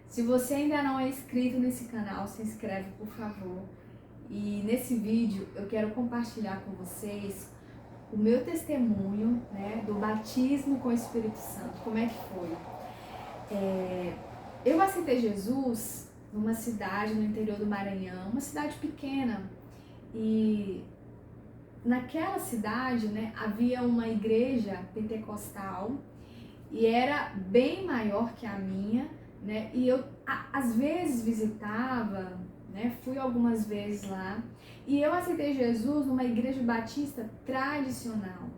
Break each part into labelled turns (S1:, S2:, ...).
S1: Se você ainda não é inscrito nesse canal, se inscreve, por favor. E nesse vídeo eu quero compartilhar com vocês o meu testemunho, né, do batismo com o Espírito Santo. Como é que foi? Eu aceitei Jesus numa cidade no interior do Maranhão, uma cidade pequena. E naquela cidade, né, havia uma igreja pentecostal e era bem maior que a minha, né? E eu às vezes visitava, né? Fui algumas vezes lá. E eu aceitei Jesus numa igreja batista tradicional.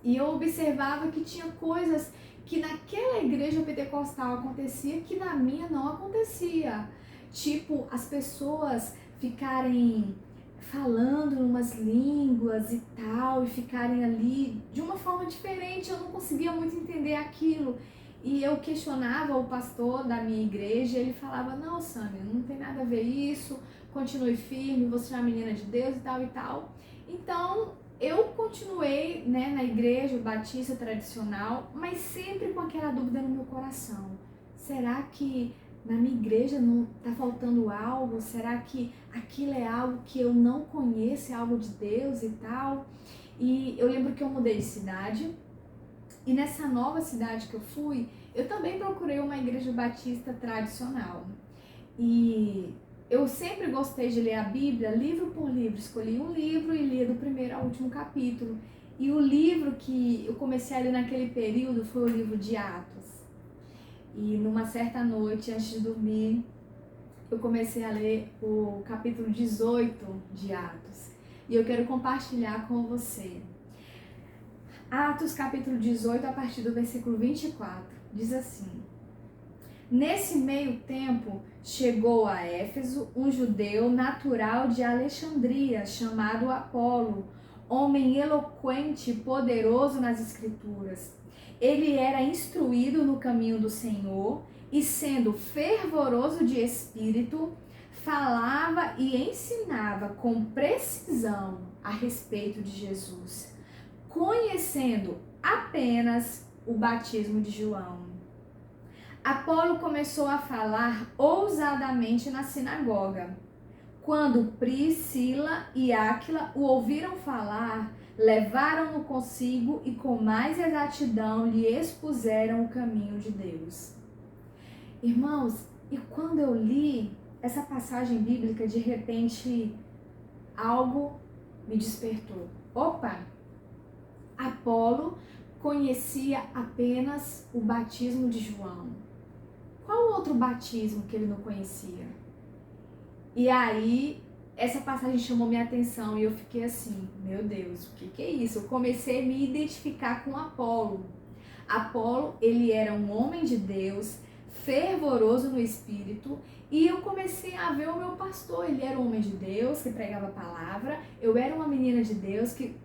S1: E eu observava que tinha coisas que naquela igreja pentecostal acontecia que na minha não acontecia. Tipo, as pessoas ficarem falando em umas línguas e tal, e ficarem ali de uma forma diferente. Eu não conseguia muito entender aquilo. E eu questionava o pastor da minha igreja, e ele falava: não, Sâmia, não tem nada a ver isso, continue firme, você é uma menina de Deus e tal e tal. Então, eu continuei, né, na igreja batista tradicional, mas sempre com aquela dúvida no meu coração. Será que na minha igreja não está faltando algo? Será que aquilo é algo que eu não conheço, é algo de Deus e tal? E eu lembro que eu mudei de cidade, e nessa nova cidade que eu fui, eu também procurei uma igreja batista tradicional. E eu sempre gostei de ler a Bíblia, livro por livro. Escolhi um livro e lia do primeiro ao último capítulo. E o livro que eu comecei a ler naquele período foi o livro de Atos. E numa certa noite, antes de dormir, eu comecei a ler o capítulo 18 de Atos. E eu quero compartilhar com você. Atos capítulo 18, a partir do versículo 24, diz assim: nesse meio tempo, chegou a Éfeso um judeu natural de Alexandria, chamado Apolo, homem eloquente e poderoso nas escrituras. Ele era instruído no caminho do Senhor e, sendo fervoroso de espírito, falava e ensinava com precisão a respeito de Jesus, conhecendo apenas o batismo de João. Apolo começou a falar ousadamente na sinagoga. Quando Priscila e Áquila o ouviram falar, levaram-no consigo e com mais exatidão lhe expuseram o caminho de Deus. Irmãos, e quando eu li essa passagem bíblica, de repente algo me despertou. Opa! Apolo conhecia apenas o batismo de João. Qual outro batismo que ele não conhecia? E aí, essa passagem chamou minha atenção e eu fiquei assim: meu Deus, o que é isso? Eu comecei a me identificar com Apolo. Apolo, ele era um homem de Deus, fervoroso no espírito, e eu comecei a ver o meu pastor. Ele era um homem de Deus que pregava a palavra, eu era uma menina de Deus que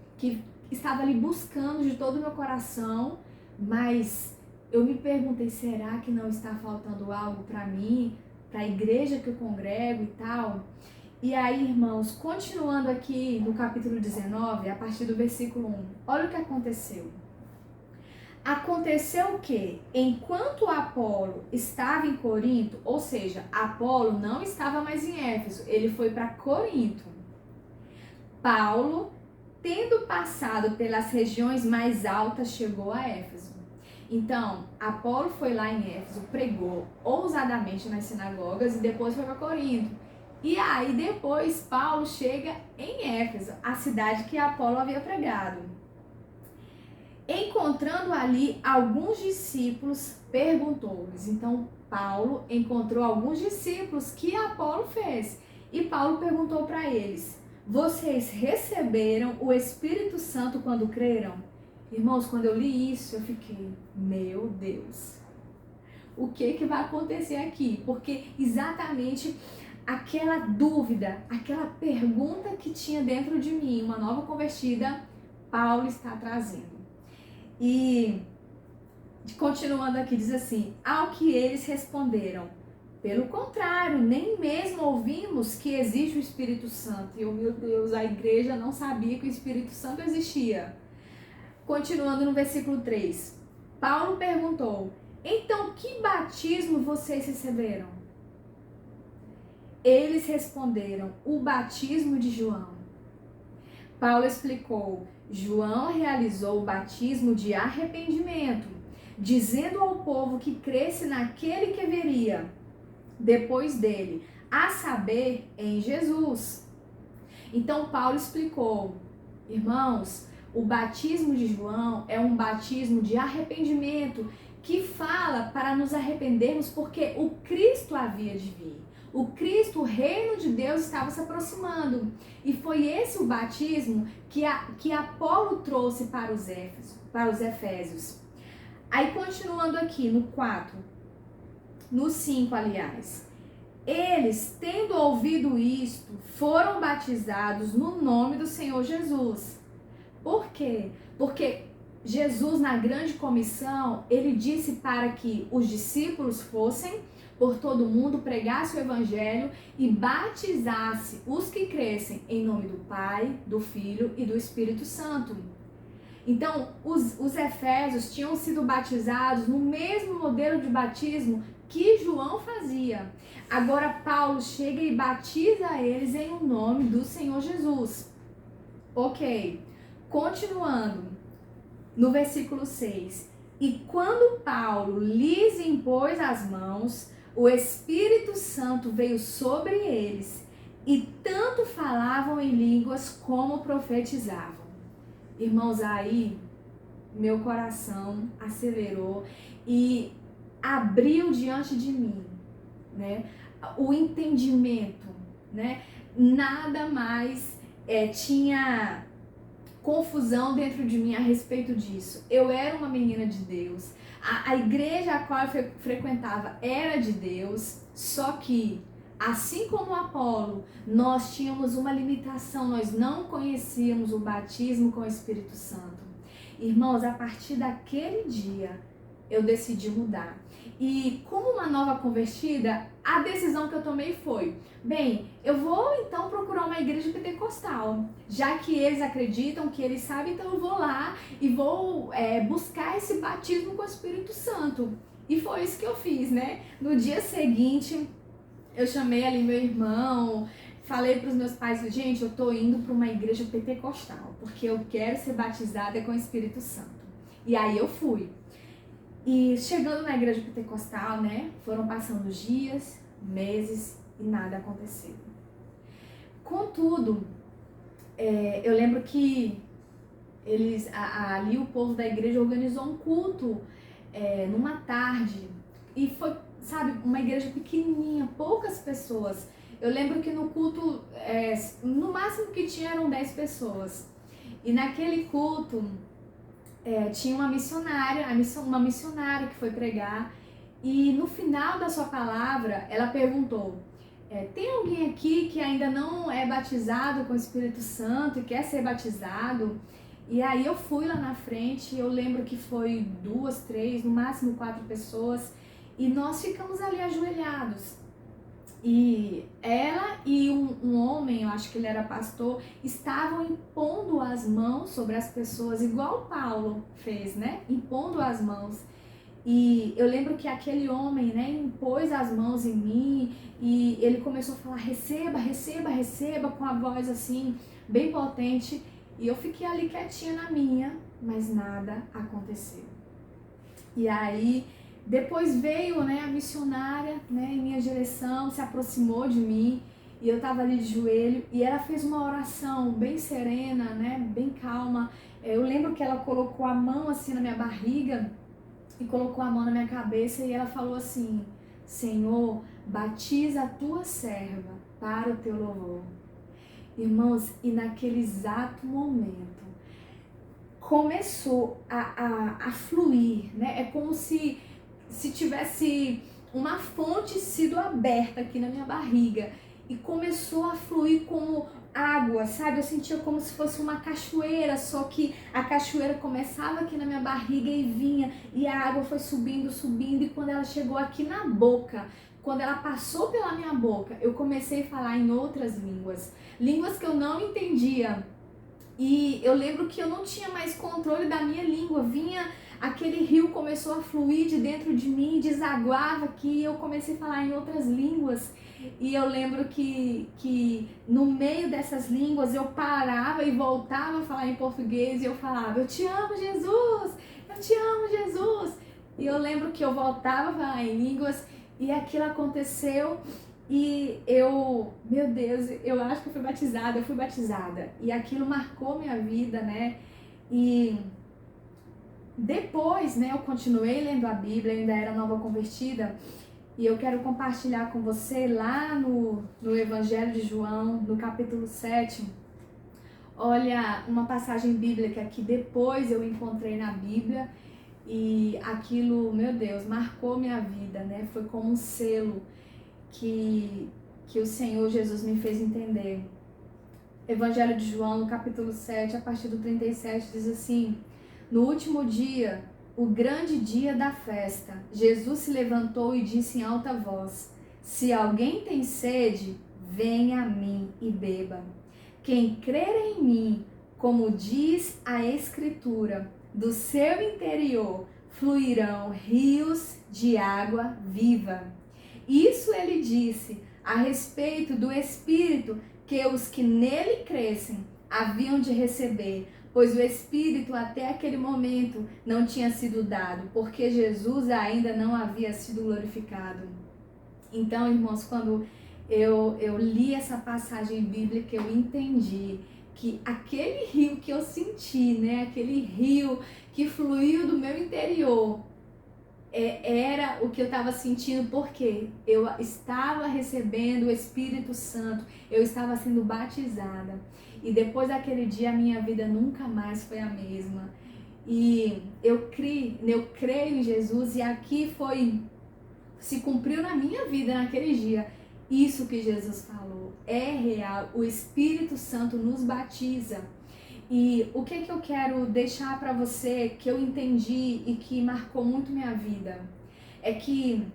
S1: estava ali buscando de todo o meu coração, mas eu me perguntei: será que não está faltando algo para mim, para a igreja que eu congrego e tal? E aí, irmãos, continuando aqui no capítulo 19, a partir do versículo 1, olha o que aconteceu. Aconteceu que, enquanto Apolo estava em Corinto, ou seja, Apolo não estava mais em Éfeso, ele foi para Corinto, Paulo, tendo passado pelas regiões mais altas, chegou a Éfeso. Então, Apolo foi lá em Éfeso, pregou ousadamente nas sinagogas e depois foi para Corinto. E aí depois Paulo chega em Éfeso, a cidade que Apolo havia pregado. Encontrando ali alguns discípulos, perguntou-lhes. Então, Paulo encontrou alguns discípulos que Apolo fez. E Paulo perguntou para eles: vocês receberam o Espírito Santo quando creram? Irmãos, quando eu li isso, eu fiquei: meu Deus, o que vai acontecer aqui? Porque exatamente aquela dúvida, aquela pergunta que tinha dentro de mim, uma nova convertida, Paulo está trazendo. E continuando aqui, diz assim: ao que eles responderam: pelo contrário, nem mesmo ouvimos que existe o Espírito Santo. E meu Deus, a igreja não sabia que o Espírito Santo existia. Continuando no versículo 3, Paulo perguntou: então que batismo vocês receberam? Eles responderam, o batismo de João. Paulo explicou, João realizou o batismo de arrependimento, dizendo ao povo que cresce naquele que viria depois dele, a saber, em Jesus. Então Paulo explicou, irmãos, o batismo de João é um batismo de arrependimento que fala para nos arrependermos porque o Cristo havia de vir. O Cristo, o reino de Deus, estava se aproximando. E foi esse o batismo que Apolo trouxe para os Efésios. Aí, continuando aqui no 4, no 5, aliás. Eles, tendo ouvido isto, foram batizados no nome do Senhor Jesus. Por quê? Porque Jesus, na grande comissão, ele disse para que os discípulos fossem por todo mundo, pregasse o evangelho e batizasse os que crescem em nome do Pai, do Filho e do Espírito Santo. Então, os efésios tinham sido batizados no mesmo modelo de batismo que João fazia. Agora Paulo chega e batiza eles em o nome do Senhor Jesus. Ok, continuando no versículo 6. E quando Paulo lhes impôs as mãos, o Espírito Santo veio sobre eles e tanto falavam em línguas como profetizavam. Irmãos, aí meu coração acelerou e abriu diante de mim, né, o entendimento, né, nada mais tinha confusão dentro de mim a respeito disso. Eu era uma menina de Deus, a igreja a qual eu frequentava era de Deus, só que, assim como Apolo, nós tínhamos uma limitação, nós não conhecíamos o batismo com o Espírito Santo. Irmãos, a partir daquele dia, eu decidi mudar. E como uma nova convertida, a decisão que eu tomei foi, bem, eu vou então procurar uma igreja pentecostal, já que eles acreditam, que eles sabem, então eu vou lá e vou buscar esse batismo com o Espírito Santo. E foi isso que eu fiz, né? No dia seguinte, eu chamei ali meu irmão, falei para os meus pais, gente, eu tô indo para uma igreja pentecostal, porque eu quero ser batizada com o Espírito Santo. E aí eu fui. E chegando na igreja pentecostal, né, foram passando dias, meses e nada aconteceu. Contudo, eu lembro que ali o povo da igreja organizou um culto numa tarde e foi, sabe, uma igreja pequenininha, poucas pessoas. Eu lembro que no culto, no máximo que tinha eram 10 pessoas. E naquele culto tinha uma missionária que foi pregar, e no final da sua palavra ela perguntou, tem alguém aqui que ainda não é batizado com o Espírito Santo e quer ser batizado? E aí eu fui lá na frente, eu lembro que foi 2, 3, no máximo 4 pessoas, e nós ficamos ali ajoelhados. E ela e um homem, eu acho que ele era pastor, estavam impondo as mãos sobre as pessoas, igual Paulo fez, né? Impondo as mãos. E eu lembro que aquele homem, né, impôs as mãos em mim e ele começou a falar, receba, receba, receba, com a voz assim, bem potente. E eu fiquei ali quietinha na minha, mas nada aconteceu. E aí depois veio, né, a missionária, né, em minha direção, se aproximou de mim e eu estava ali de joelho e ela fez uma oração bem serena, né, bem calma. Eu lembro que ela colocou a mão assim na minha barriga e colocou a mão na minha cabeça e ela falou assim, Senhor, batiza a tua serva para o teu louvor. Irmãos, e naquele exato momento começou a fluir, né, é como se tivesse uma fonte sido aberta aqui na minha barriga e começou a fluir como água, sabe? Eu sentia como se fosse uma cachoeira, só que a cachoeira começava aqui na minha barriga e vinha, e a água foi subindo, subindo, e quando ela chegou aqui na boca, quando ela passou pela minha boca, eu comecei a falar em outras línguas, línguas que eu não entendia. E eu lembro que eu não tinha mais controle da minha língua, vinha aquele rio começou a fluir de dentro de mim, desaguava aqui, e eu comecei a falar em outras línguas. E eu lembro que no meio dessas línguas eu parava e voltava a falar em português e eu falava, eu te amo, Jesus! Eu te amo, Jesus! E eu lembro que eu voltava a falar em línguas e aquilo aconteceu e meu Deus, eu acho que eu fui batizada. E aquilo marcou minha vida, né? E depois, né, eu continuei lendo a Bíblia, ainda era nova convertida, e eu quero compartilhar com você lá no Evangelho de João, no capítulo 7. Olha, uma passagem bíblica que depois eu encontrei na Bíblia e aquilo, meu Deus, marcou minha vida, né? Foi como um selo que o Senhor Jesus me fez entender. Evangelho de João, no capítulo 7, a partir do 37, diz assim: no último dia, o grande dia da festa, Jesus se levantou e disse em alta voz: se alguém tem sede, venha a mim e beba. Quem crer em mim, como diz a Escritura, do seu interior fluirão rios de água viva. Isso ele disse a respeito do Espírito que os que nele crescem haviam de receber, pois o Espírito até aquele momento não tinha sido dado, porque Jesus ainda não havia sido glorificado. Então, irmãos, quando eu li essa passagem bíblica, eu entendi que aquele rio que eu senti, né, aquele rio que fluiu do meu interior, era o que eu estava sentindo, porque eu estava recebendo o Espírito Santo, eu estava sendo batizada. E depois daquele dia, a minha vida nunca mais foi a mesma. E eu creio em Jesus, e aqui se cumpriu na minha vida naquele dia. Isso que Jesus falou é real, o Espírito Santo nos batiza. E o que eu quero deixar para você, que eu entendi e que marcou muito minha vida, é que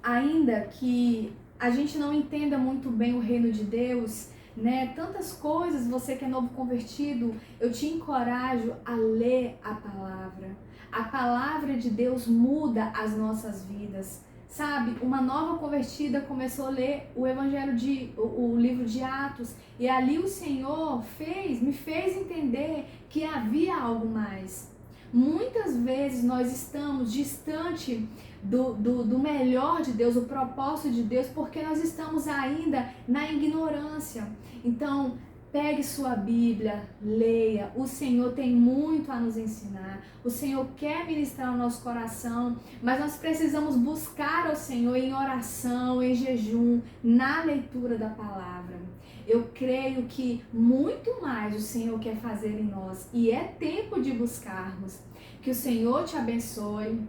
S1: ainda que a gente não entenda muito bem o reino de Deus, né? Tantas coisas, você que é novo convertido, eu te encorajo a ler a palavra. A palavra de Deus muda as nossas vidas. Sabe, uma nova convertida começou a ler o livro de Atos, e ali o Senhor me fez entender que havia algo mais. Muitas vezes nós estamos distante do melhor de Deus, o propósito de Deus, porque nós estamos ainda na ignorância. Então, pegue sua Bíblia, leia. O Senhor tem muito a nos ensinar. O Senhor quer ministrar o nosso coração, mas nós precisamos buscar ao Senhor em oração, em jejum, na leitura da palavra. Eu creio que muito mais o Senhor quer fazer em nós, e é tempo de buscarmos. Que o Senhor te abençoe.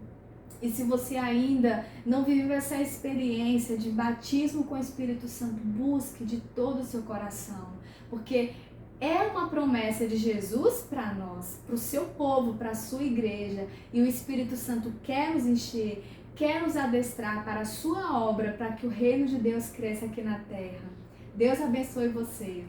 S1: E se você ainda não viveu essa experiência de batismo com o Espírito Santo, busque de todo o seu coração, porque é uma promessa de Jesus para nós, para o seu povo, para a sua igreja, e o Espírito Santo quer nos encher, quer nos adestrar para a sua obra, para que o reino de Deus cresça aqui na terra. Deus abençoe você.